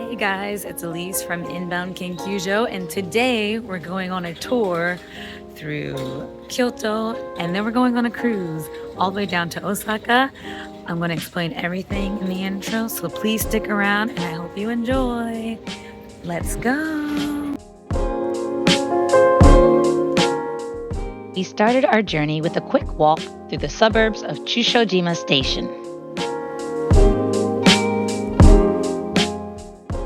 Hey guys, it's Elise from Inbound Kyusho, and today we're going on a tour through Kyoto, and then we're going on a cruise all the way down to Osaka. I'm going to explain everything in the intro, so please stick around, and I hope you enjoy. Let's go! We started our journey with a quick walk through the suburbs of Chushojima Station.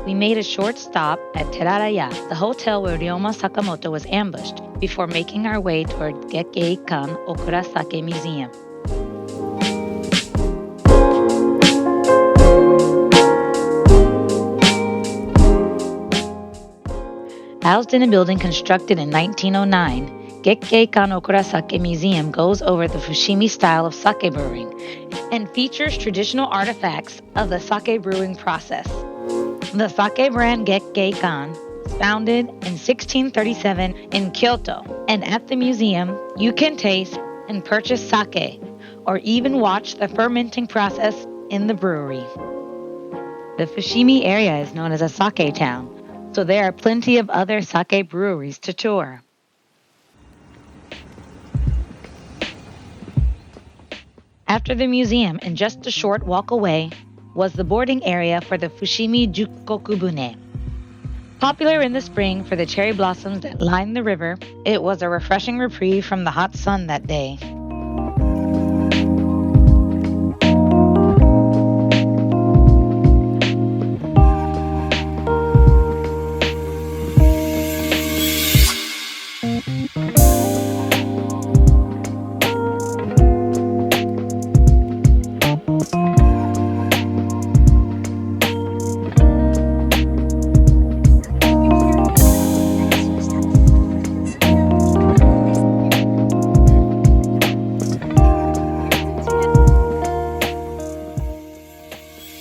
We made a short stop at Teraraya, the hotel where Ryoma Sakamoto was ambushed, before making our way toward Gekkeikan Okurasake Museum. Housed in a building constructed in 1909, Gekkeikan Okurasake Museum goes over the Fushimi style of sake brewing and features traditional artifacts of the sake brewing process. The sake brand Gekkeikan was founded in 1637 in Kyoto, and at the museum, you can taste and purchase sake, or even watch the fermenting process in the brewery. The Fushimi area is known as a sake town, so there are plenty of other sake breweries to tour. After the museum, and just a short walk away, was the boarding area for the Fushimi Jukkokubune. Popular in the spring for the cherry blossoms that line the river, it was a refreshing reprieve from the hot sun that day.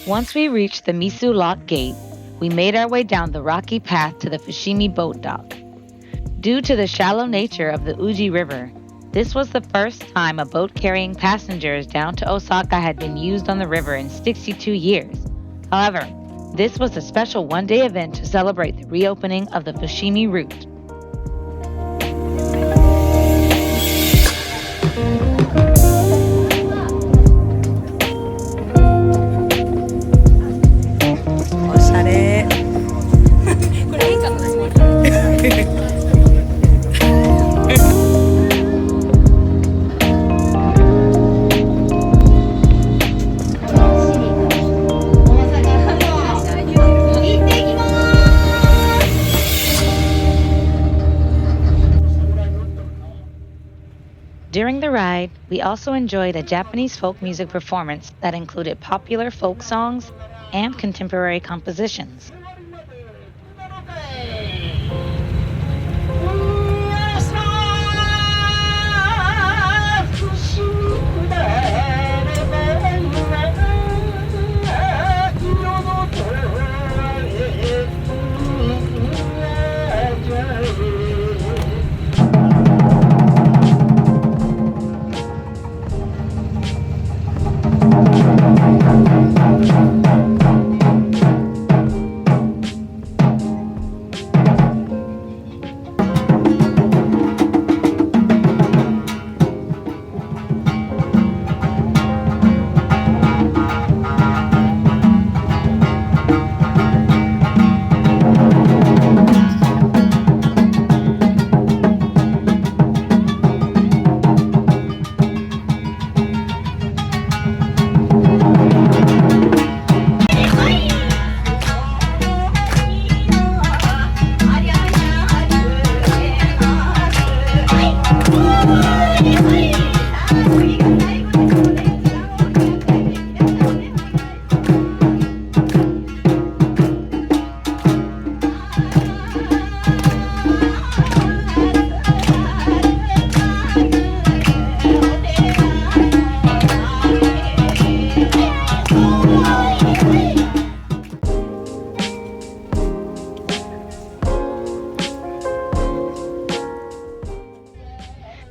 Once we reached the Misu Lock Gate, we made our way down the rocky path to the Fushimi boat dock. Due to the shallow nature of the Uji River, this was the first time a boat carrying passengers down to Osaka had been used on the river in 62 years. However, this was a special one-day event to celebrate the reopening of the Fushimi route. During the ride, we also enjoyed a Japanese folk music performance that included popular folk songs and contemporary compositions.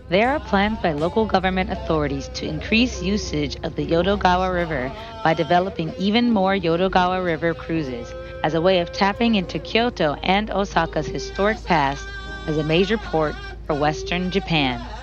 There are plans by local government authorities to increase usage of the Yodogawa River by developing even more Yodogawa River cruises as a way of tapping into Kyoto and Osaka's historic past as a major port for Western Japan.